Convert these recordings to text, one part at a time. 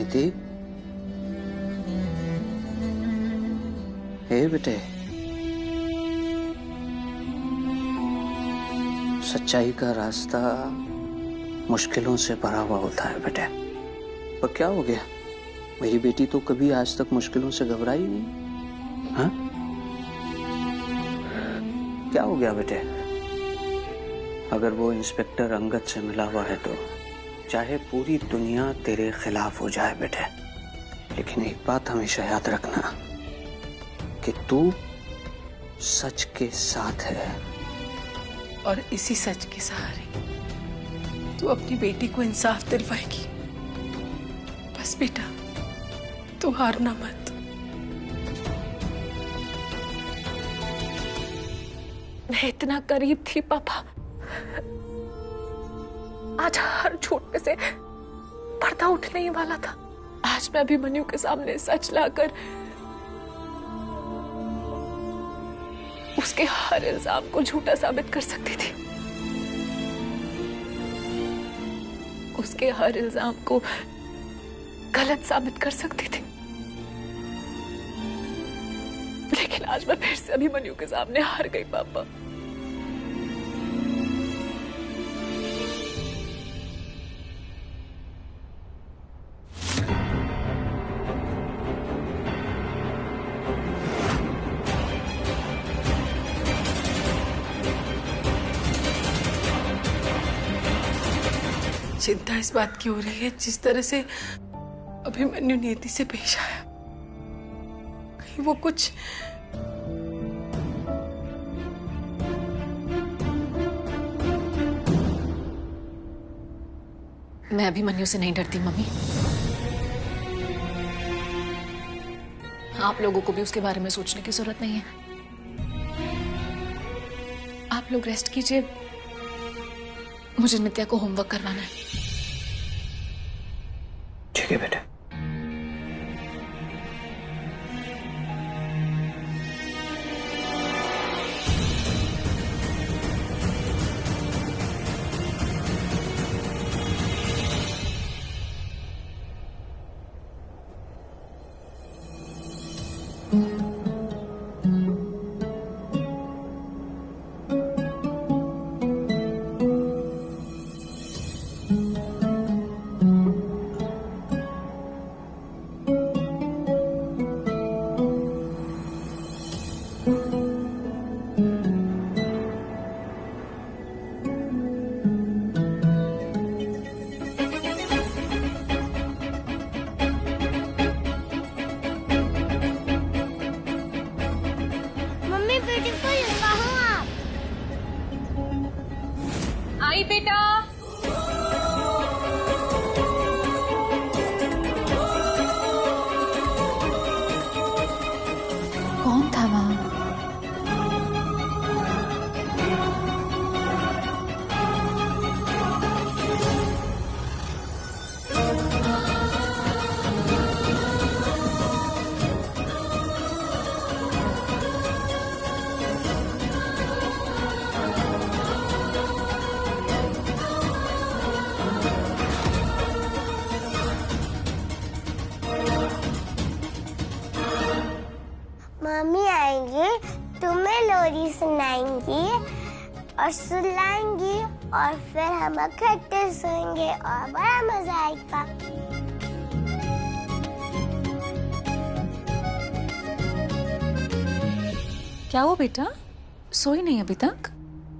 नीति, हे बेटे, सच्चाई का रास्ता मुश्किलों से भरा हुआ होता है बेटे। पर क्या हो गया, मेरी बेटी तो कभी आज तक मुश्किलों से घबराई नहीं। हाँ, क्या हो गया बेटे? अगर वो इंस्पेक्टर अंगद से मिला हुआ है तो चाहे पूरी दुनिया तेरे खिलाफ हो जाए बेटे, लेकिन एक बात हमेशा याद रखना कि तू सच के साथ है। और इसी सच के सहारे तू अपनी बेटी को इंसाफ दिलवाएगी। बस बेटा, तू हारना मत। मैं इतना करीब थी पापा, आज हर झूठ पे से पर्दा उठने ही वाला था। आज मैं अभिमन्यु के सामने सच लाकर उसके हर इल्जाम को झूठा साबित कर सकती थी, उसके हर इल्जाम को गलत साबित कर सकती थी। लेकिन आज मैं फिर से अभिमन्यु के सामने हार गई पापा। चिंता इस बात की हो रही है जिस तरह से अभिमन्यु नीति से पेश आया, कहीं वो कुछ मैं अभिमन्यु से नहीं डरती मम्मी। आप लोगों को भी उसके बारे में सोचने की जरूरत नहीं है। आप लोग रेस्ट कीजिए, मुझे नित्या को होमवर्क करवाना है। ठीक है बेटा। आई बेटा। कौन था वहां? मम्मी आएंगी, तुम्हें लोरी सुनाएंगी और सुलाएंगी और फिर हम इकट्ठे सोएंगे और बड़ा मजा आएगा। क्या हुआ बेटा, सोई नहीं अभी तक?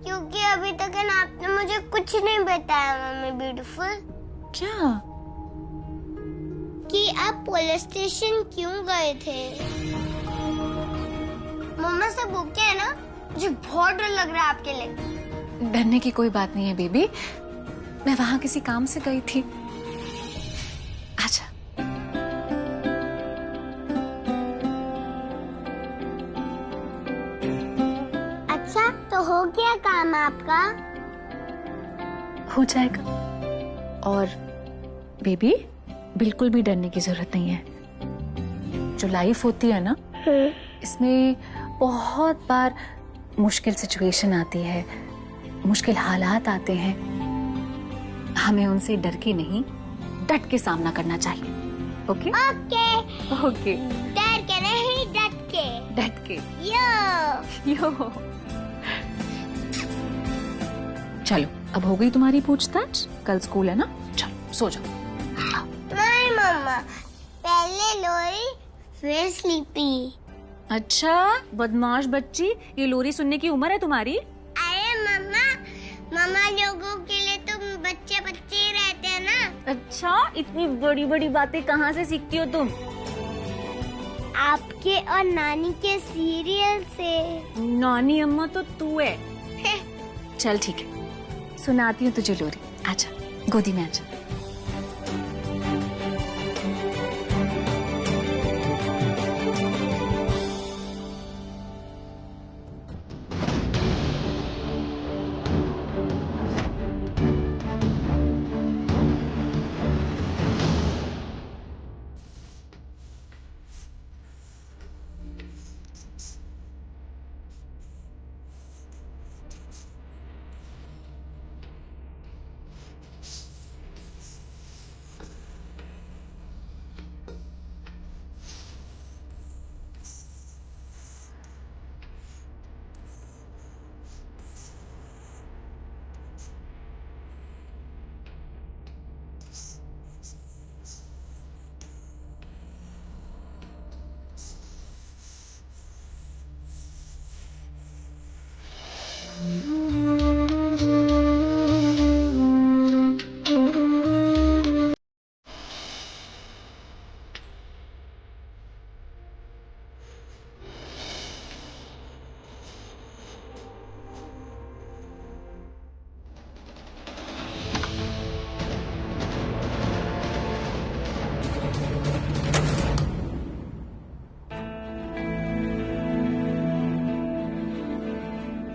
क्योंकि अभी तक है ना आपने मुझे कुछ नहीं बताया मम्मी ब्यूटीफुल। क्या? कि आप पुलिस स्टेशन क्यों गए थे? मम्मा से भूखे है ना, मुझे बहुत डर लग रहा है आपके लिए। डरने की कोई बात नहीं है बेबी, मैं वहां किसी काम से गई थी। आजा। अच्छा तो हो गया काम आपका? हो जाएगा। और बेबी, बिल्कुल भी डरने की जरूरत नहीं है। जो लाइफ होती है ना, इसमें बहुत बार मुश्किल सिचुएशन आती है, मुश्किल हालात आते हैं। हमें उनसे डर के नहीं, डट के सामना करना चाहिए। Okay okay. ओके डर के नहीं, डट के। डट के। यो। यो चलो, अब हो गई तुम्हारी पूछताछ। कल स्कूल है ना, चलो सो जाओ। नहीं मम्मा, पहले लोरी फिर स्लीपी। अच्छा बदमाश बच्ची, ये लोरी सुनने की उम्र है तुम्हारी? अरे मम्मा, मम्मा लोगों के लिए तो बच्चे बच्चे ही रहते हैं ना। अच्छा, इतनी बड़ी बड़ी बातें कहाँ से सीखती हो तुम? आपके और नानी के सीरियल से। नानी अम्मा तो तू है। चल ठीक है, सुनाती हूँ तुझे लोरी। आजा, गोदी में आजा।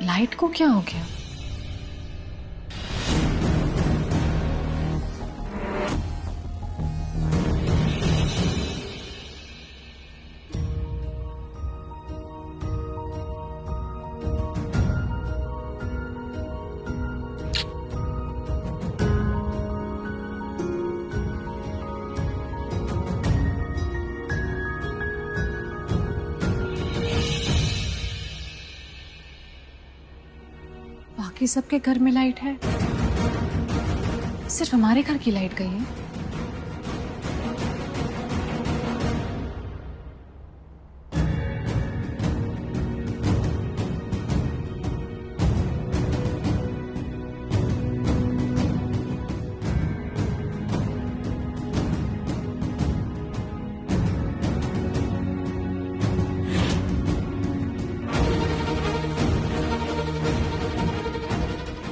लाइट को क्या हो गया? बाकी सबके घर में लाइट है, सिर्फ हमारे घर की लाइट गई है।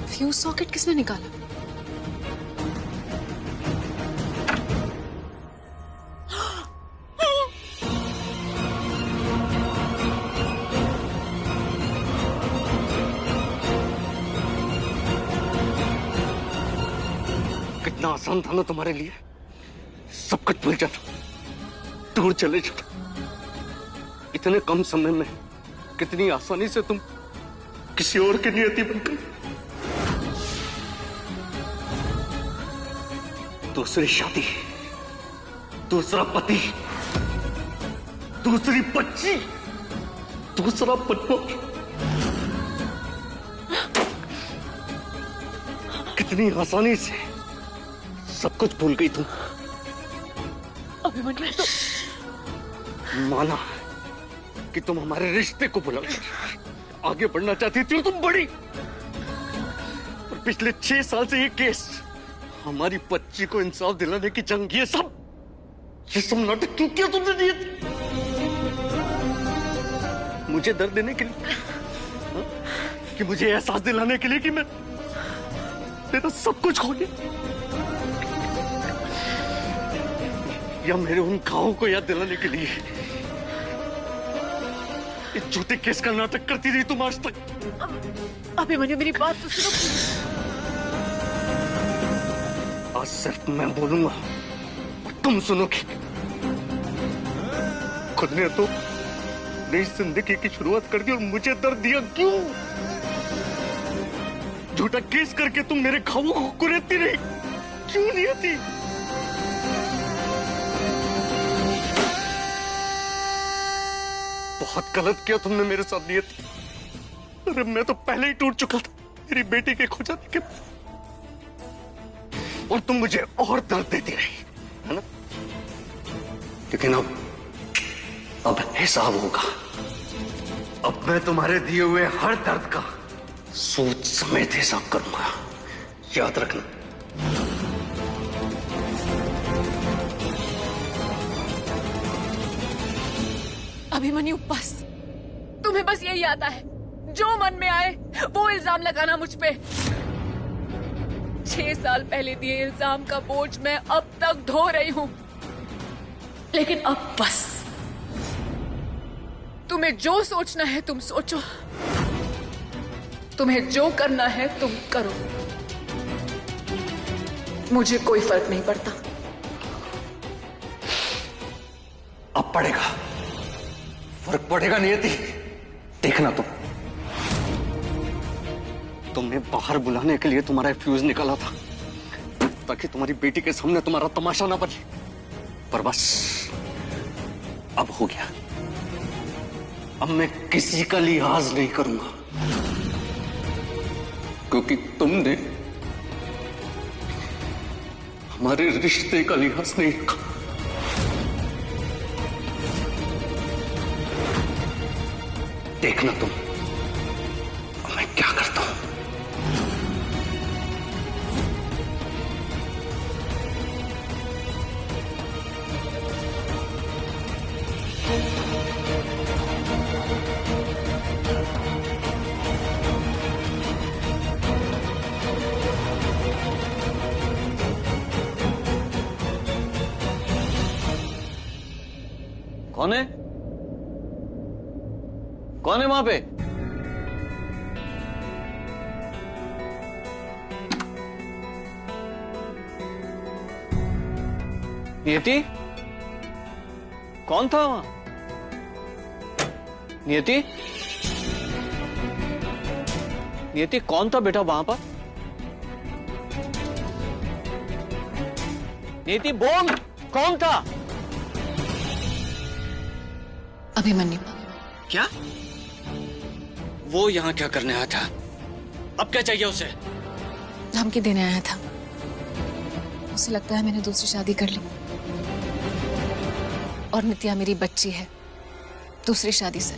फ्यूज सॉकेट किसने निकाला? कितना आसान था ना तुम्हारे लिए, सब कुछ भूल जाना, दूर चले जाना। इतने कम समय में कितनी आसानी से तुम किसी और की नियति बन गई। दूसरी शादी, दूसरा पति, दूसरी बच्ची, दूसरा बदमाश। कितनी आसानी से सब कुछ भूल गई तुम। अभिमन्यु तो माना कि तुम हमारे रिश्ते को भुला गई, आगे बढ़ना चाहती थी तुम बड़ी। और पिछले 6 साल से ये केस, हमारी बच्ची को इंसाफ दिलाने की जंग, ये सब नाटक क्यों किया तुमने? दिए मुझे दर्द देने के लिए, हा? कि मुझे एहसास दिलाने के लिए कि मैं तेरा सब कुछ खो गया, या मेरे उन घावों को याद दिलाने के लिए इस झूठे केस का नाटक करती रही तुम आज तक? अभिमन्यु मेरी बात तो सुनो। आज सिर्फ मैं बोलूंगा और तुम सुनोगे। खुद ने तो नई जिंदगी की शुरुआत कर दी और मुझे दर्द दिया क्यों? झूठा केस करके तुम मेरे घावों को कुरेदती रही क्यों? नहीं आती बहुत गलत किया तुमने मेरे साथ नियति। अरे मैं तो पहले ही टूट चुका था मेरी बेटी के खो जाने के बाद, और तुम मुझे और दर्द देती रही, है ना? लेकिन अब हिसाब होगा। अब मैं तुम्हारे दिए हुए हर दर्द का सूद समेत हिसाब करूंगा, याद रखना। अभिमन्यु बस, तुम्हें बस यही आता है, जो मन में आए वो इल्जाम लगाना मुझ पे। 6 साल पहले दिए इल्जाम का बोझ मैं अब तक ढो रही हूं, लेकिन अब बस। तुम्हें जो सोचना है तुम सोचो, तुम्हें जो करना है तुम करो, मुझे कोई फर्क नहीं पड़ता। अब पड़ेगा, फर्क पड़ेगा नियति। देखना तुम्हें बाहर बुलाने के लिए तुम्हारा फ्यूज निकाला था ताकि तुम्हारी बेटी के सामने तुम्हारा तमाशा ना बचे, पर बस अब हो गया। अब मैं किसी का लिहाज नहीं करूंगा, क्योंकि तुमने हमारे रिश्ते का लिहाज नहीं रखा। देखना तुम मैं क्या करता हूं। कौन है? कौन है वहां पे? नियति, कौन था वहां? नियति, नियति कौन था बेटा वहां पर? नियति बोल, कौन था? अभिमन्यु। क्या? वो यहां क्या करने आया था? अब क्या चाहिए उसे? धमकी देने आया था। उसे लगता है मैंने दूसरी शादी कर ली, और नित्या मेरी बच्ची है दूसरी शादी से।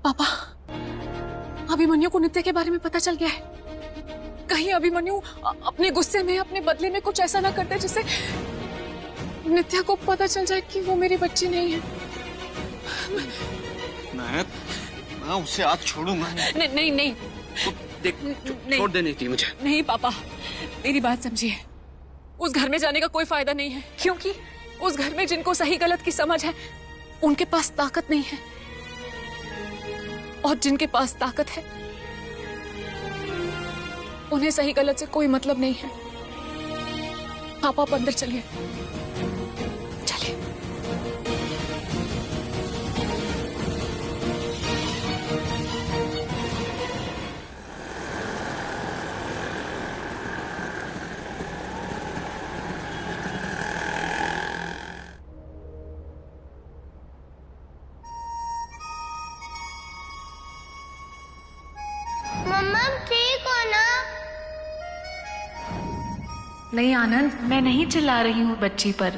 पापा, अभिमन्यु को नित्या के बारे में पता चल गया है। कहीं अभिमन्यु अपने गुस्से में, अपने बदले में कुछ ऐसा ना करते जिससे नित्या को पता चल जाए कि वो मेरी बच्ची नहीं है। मैं उसे आज छोड़ूंगा नहीं नहीं नहीं, तो देख, छोड़ देनी थी मुझे। नहीं पापा, मेरी बात समझिए। उस घर में जाने का कोई फायदा नहीं है, क्योंकि उस घर में जिनको सही गलत की समझ है उनके पास ताकत नहीं है, और जिनके पास ताकत है उन्हें सही गलत से कोई मतलब नहीं है। पापा आप अंदर चलिए, चलिए। मम्मा ठीक हो ना? नहीं आनंद, मैं नहीं चिल्ला रही हूँ बच्ची पर।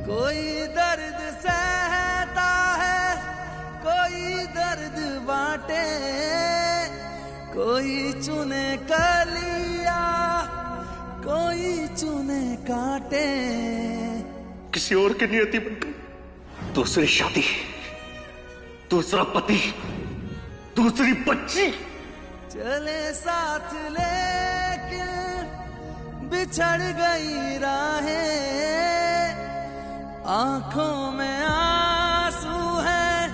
कोई दर्द सहता है, कोई दर्द बांटे, कोई चुने कलिया, कोई चुने काटे। किसी और की नियति बन गई, दूसरी शादी, दूसरा पति, दूसरी बच्ची। चले साथ लेके बिछड़ गई राहें, आंखों में आंसू है,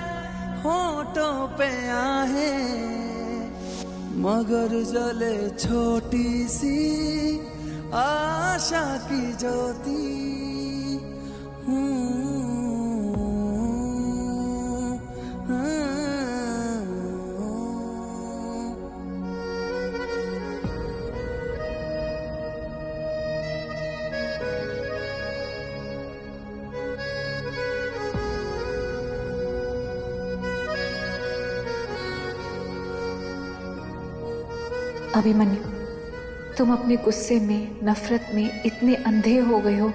होठों पे आहें, मगर जले छोटी सी आशा की ज्योति। अभिमन्यु, तुम अपने गुस्से में, नफरत में इतने अंधे हो गए हो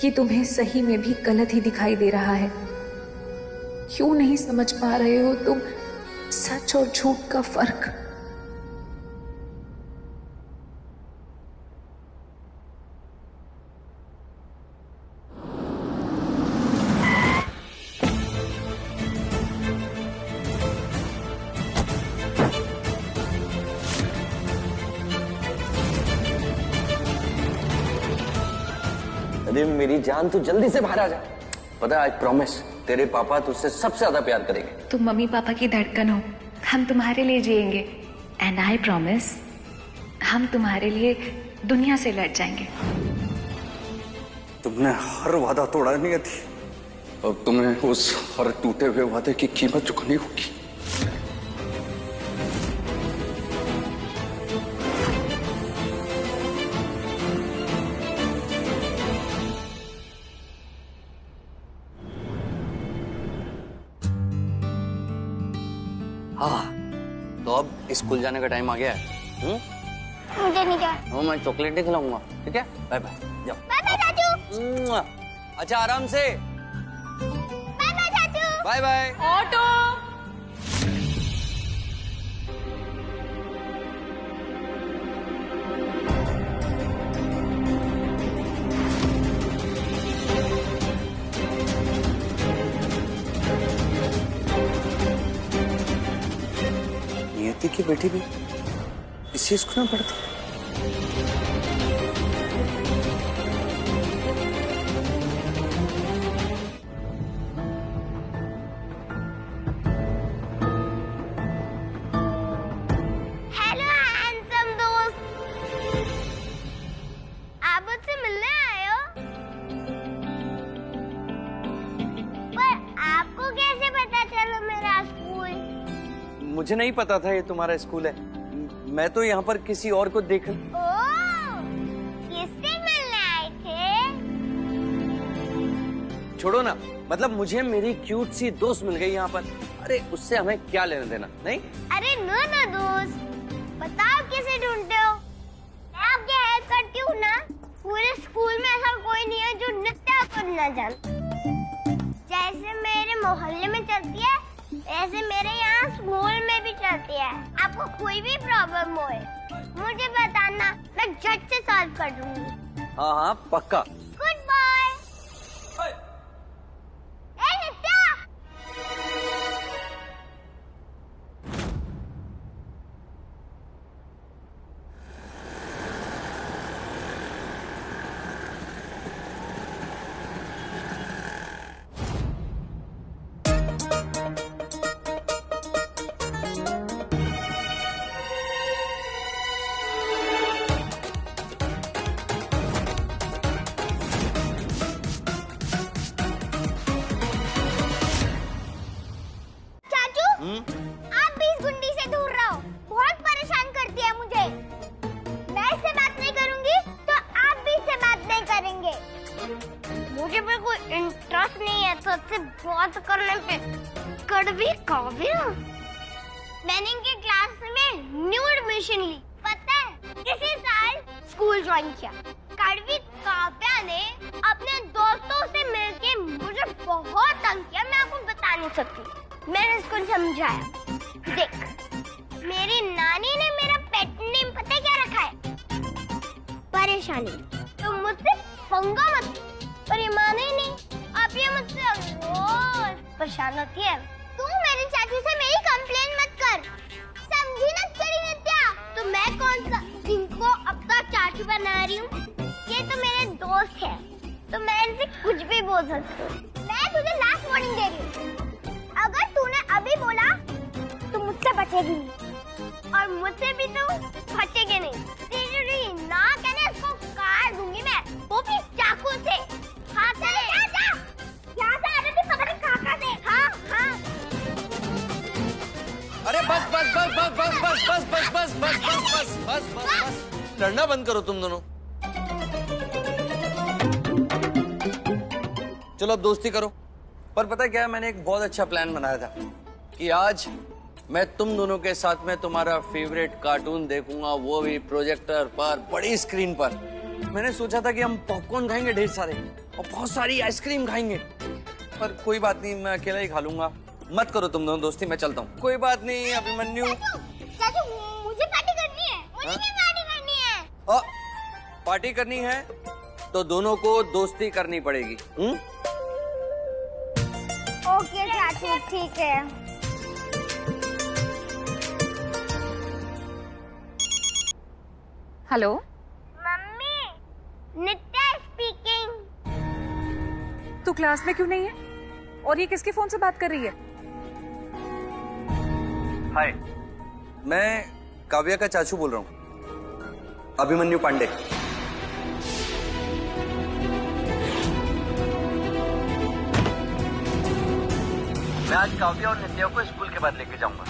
कि तुम्हें सही में भी गलत ही दिखाई दे रहा है। क्यों नहीं समझ पा रहे हो तुम सच और झूठ का फर्क? अरे मेरी जान, तू जल्दी से बाहर आ जा। पता है, आज प्रॉमिस तेरे पापा तुझसे सबसे ज्यादा प्यार करेंगे। तुम मम्मी पापा की धड़कन हो, हम तुम्हारे लिए जिएंगे। एंड आई प्रॉमिस, हम तुम्हारे लिए दुनिया से लड़ जाएंगे। तुमने हर वादा तोड़ा नहीं थी, अब तुम्हें उस हर टूटे हुए वादे की कीमत चुकानी होगी। हाँ, तो अब स्कूल जाने का टाइम आ गया है। मुझे नहीं जाना। मैं चॉकलेट नहीं खिलाऊंगा, ठीक है? बाय बाय, जाओ। बाय बाय चाचू। अच्छा, आराम से। बाय बाय चाचू। Bye bye. ऑटो। नियति की बेटी भी इसी स्कूल में पढ़ती? हेलो हैंडसम दोस्त, आप मुझसे मिलने आए हो? पर आपको कैसे पता चला मेरा स्कूल? मुझे नहीं पता था ये तुम्हारा स्कूल है। मैं तो यहाँ पर किसी और को देख। ओह, किससे मिलने आए थे? छोड़ो ना, मतलब मुझे मेरी क्यूट सी दोस्त मिल गई यहाँ पर। अरे उससे हमें क्या लेना देना? नहीं। अरे नो ना दोस्त, बताओ किसे ढूंढते हो? मैं आपकी हेल्प करती हूँ ना। पूरे स्कूल में ऐसा कोई नहीं है जो नृत्य करना जानता। जैसे मेरे मोहल्ले में चलती है, ऐसे मेरे यहाँ स्कूल में भी चलती है। आपको कोई भी प्रॉब्लम हो मुझे बताना, मैं झट से सॉल्व कर दूंगी। हाँ हाँ, पक्का। Good bye. ए नित्या, आप भी इस गुंडी से दूर रहो, बहुत परेशान करती है मुझे। मैं इससे बात नहीं करूंगी तो आप भी इससे बात नहीं करेंगे। मुझे बिल्कुल इंटरेस्ट नहीं है तो इससे बात करने पे। कड़वी काव्य, मैंने इनके क्लास में न्यू एडमिशन ली, पता है? इसी साल स्कूल ज्वाइन किया। कड़वी काव्या ने अपने दोस्तों से मिलके मुझे बहुत तंग किया, मैं आपको बता नहीं सकती। मैंने इसको समझाया, देख मेरी नानी ने मेरा पेट नेम पता है क्या रखा है? परेशानी। तो मुझसे पंगा मत, पर ये माने ही नहीं। आप ये मुझसे रोज परेशान होती है। तू मेरी चाची से मेरी कंप्लेन मत कर, समझी ना तेरी नित्या? तो मैं कौन सा इनको अब तक चाची बना रही हूँ? ये तो मेरे दोस्त है, तो मैं इनसे कुछ भी बोल सकती हूँ। मैं तुझे लास्ट वार्निंग दे रही हूँ, अगर तूने अभी बोला तो मुझसे बचेगी नहीं, और मुझसे भी तू बचेगी नहीं। तेरी ना कहने इसको काट दूंगी मैं, वो भी चाकू से। हाँ चले, जा यहाँ से आ रही थी, पता नहीं कहाँ से। हाँ हाँ। अरे बस बस बस बस बस बस बस बस बस बस बस बस बस बस, लड़ना बंद करो तुम दोनों। चलो अब दोस्ती करो। पर पता है क्या है, मैंने एक बहुत अच्छा प्लान बनाया था कि आज मैं तुम दोनों के साथ में तुम्हारा फेवरेट कार्टून देखूंगा, वो भी प्रोजेक्टर पर, बड़ी स्क्रीन पर। मैंने सोचा था कि हम पॉपकॉर्न खाएंगे ढेर सारे और बहुत सारी आइसक्रीम खाएंगे, पर कोई बात नहीं, मैं अकेला ही खा लूंगा। मत करो तुम दोनों दोस्ती, मैं चलता हूँ। कोई बात नहीं अभिमन्यु। चाचू मुझे पार्टी करनी है। मुझे भी पार्टी करनी है। पार्टी करनी है तो दोनों को दोस्ती करनी पड़ेगी। ओके चाचू, ठीक है। हेलो मम्मी, नित्या स्पीकिंग। तू क्लास में क्यों नहीं है? और ये किसके फोन से बात कर रही है? हाय, मैं काव्या का चाचू बोल रहा हूँ, अभिमन्यु पांडे। मैं आज काव्या और नित्या को स्कूल के बाद लेके जाऊंगा।